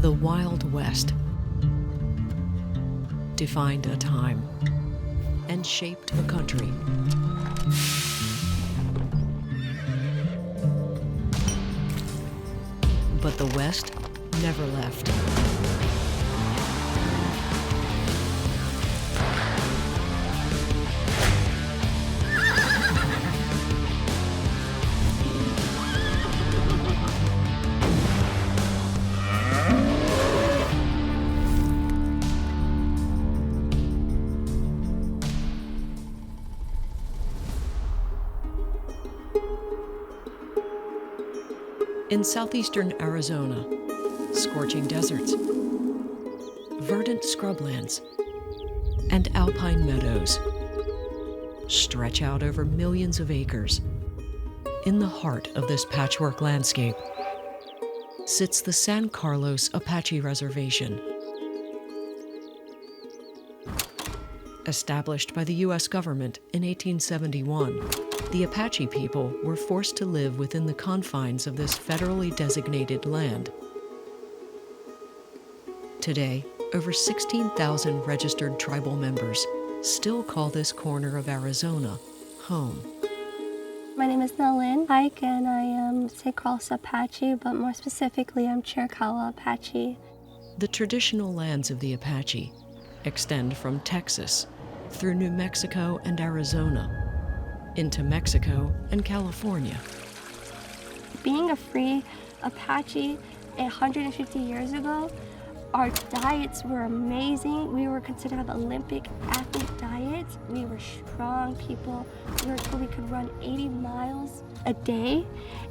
The Wild West defined a time and shaped a country. But the West never left. In southeastern Arizona, scorching deserts, verdant scrublands, and alpine meadows stretch out over millions of acres. In the heart of this patchwork landscape sits the San Carlos Apache Reservation. Established by the U.S. government in 1871, the Apache people were forced to live within the confines of this federally designated land. Today, over 16,000 registered tribal members still call this corner of Arizona home. My name is Nalin Pike, and I am San Carlos Apache, but more specifically, I'm Chiricahua Apache. The traditional lands of the Apache extend from Texas through New Mexico and Arizona, into Mexico and California. Being a free Apache 150 years ago, our diets were amazing. We were considered to have Olympic athlete diets. We were strong people. We could run 80 miles a day.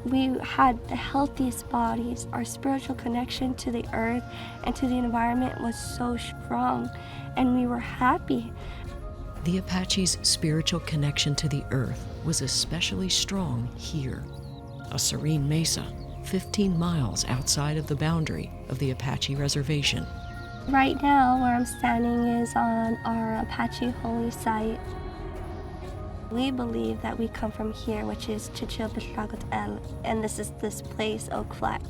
We had the healthiest bodies. Our spiritual connection to the earth and to the environment was so strong, and we were happy. The Apache's spiritual connection to the earth was especially strong here, a serene mesa 15 miles outside of the boundary of the Apache Reservation. Right now, where I'm standing is on our Apache holy site. We believe that we come from here, which is Stronghold, and this is this place, Oak Flat.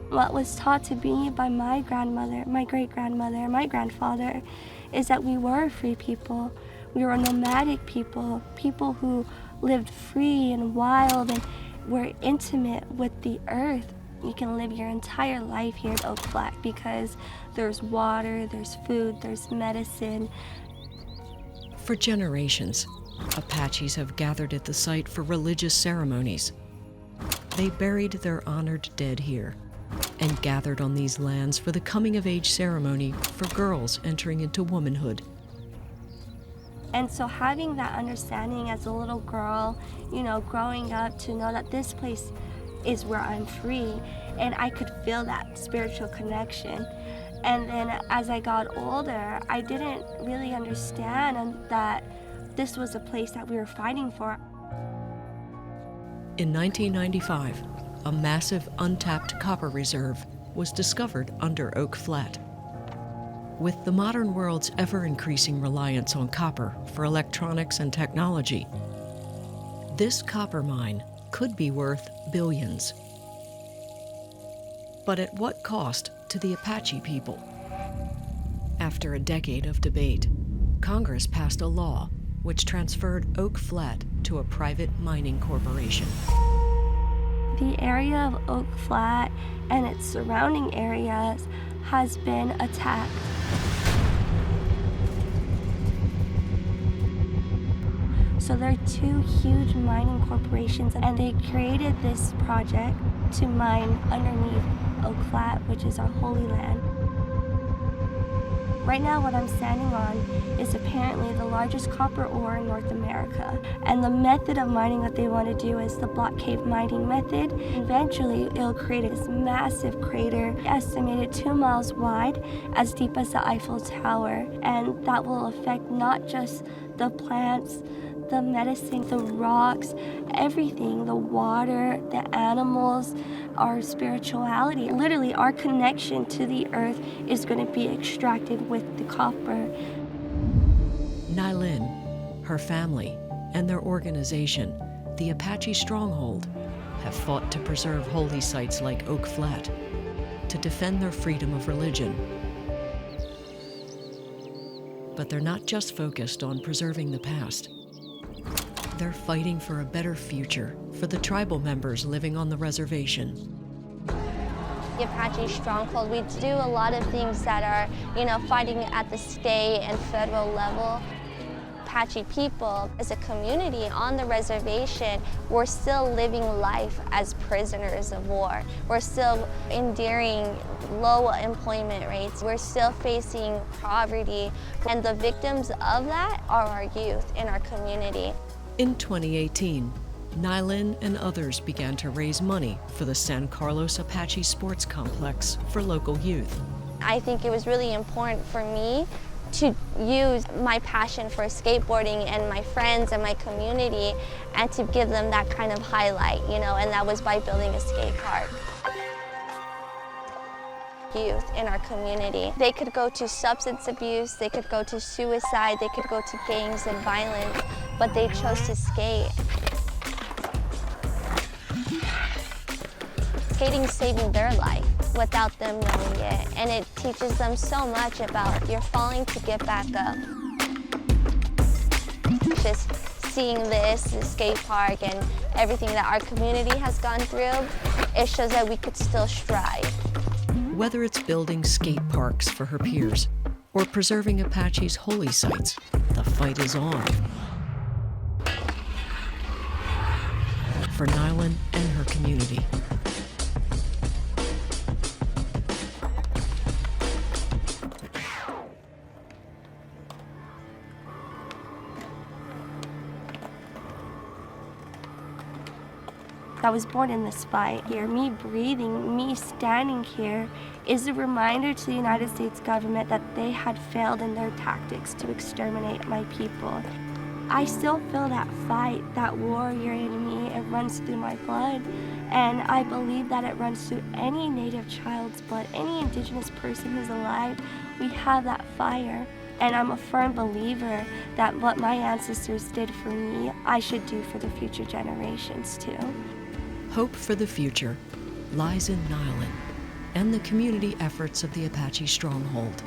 What was taught to me by my grandmother, my great-grandmother, my grandfather, is that we were free people. We were nomadic people, people who lived free and wild and were intimate with the earth. You can live your entire life here at Oak Flat because there's water, there's food, there's medicine. For generations, Apaches have gathered at the site for religious ceremonies. They buried their honored dead here and gathered on these lands for the coming-of-age ceremony for girls entering into womanhood. And so having that understanding as a little girl, growing up to know that this place is where I'm free, and I could feel that spiritual connection. And then as I got older, I didn't really understand that this was a place that we were fighting for. In 1995, a massive untapped copper reserve was discovered under Oak Flat. With the modern world's ever-increasing reliance on copper for electronics and technology, this copper mine could be worth billions. But at what cost to the Apache people? After a decade of debate, Congress passed a law which transferred Oak Flat to a private mining corporation. The area of Oak Flat and its surrounding areas has been attacked. So there are two huge mining corporations, and they created this project to mine underneath Oak Flat, which is our holy land. Right now, what I'm standing on is apparently the largest copper ore in North America. And the method of mining that they want to do is the block cave mining method. Eventually, it'll create this massive crater, estimated 2 miles wide, as deep as the Eiffel Tower. And that will affect not just the plants, the medicine, the rocks, everything, the water, the animals, our spirituality. Literally, our connection to the earth is going to be extracted with the copper. Nylin, her family, and their organization, the Apache Stronghold, have fought to preserve holy sites like Oak Flat, to defend their freedom of religion. But they're not just focused on preserving the past. They're fighting for a better future for the tribal members living on the reservation. The Apache Stronghold, we do a lot of things that are, fighting at the state and federal level. Apache people, as a community on the reservation, we're still living life as prisoners of war. We're still enduring low employment rates. We're still facing poverty. And the victims of that are our youth in our community. In 2018, Nylin and others began to raise money for the San Carlos Apache Sports Complex for local youth. I think it was really important for me to use my passion for skateboarding and my friends and my community and to give them that kind of highlight, and that was by building a skate park. Youth in our community, they could go to substance abuse, they could go to suicide, they could go to gangs and violence, but they chose to skate. Skating's saving their life without them knowing it, and it teaches them so much about you're falling to get back up. Just seeing the skate park and everything that our community has gone through, it shows that we could still strive. Whether it's building skate parks for her peers or preserving Apache's holy sites, the fight is on. For Nylin and her community. I was born in this fight here. Me breathing, me standing here is a reminder to the United States government that they had failed in their tactics to exterminate my people. I still feel that fight, that warrior in me. It runs through my blood, and I believe that it runs through any Native child's blood, any Indigenous person who's alive. We have that fire, and I'm a firm believer that what my ancestors did for me, I should do for the future generations too. Hope for the future lies in Nylin and the community efforts of the Apache Stronghold.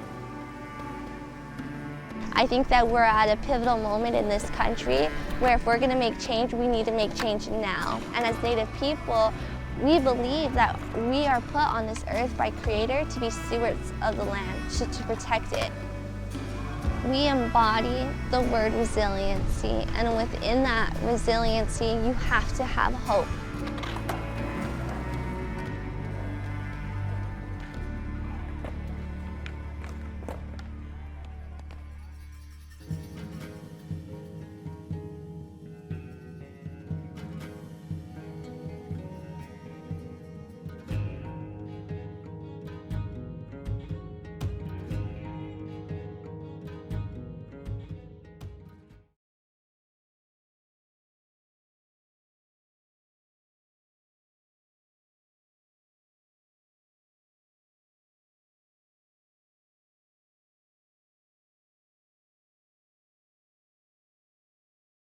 I think that we're at a pivotal moment in this country where if we're going to make change, we need to make change now. And as Native people, we believe that we are put on this earth by Creator to be stewards of the land, to protect it. We embody the word resiliency, and within that resiliency, you have to have hope.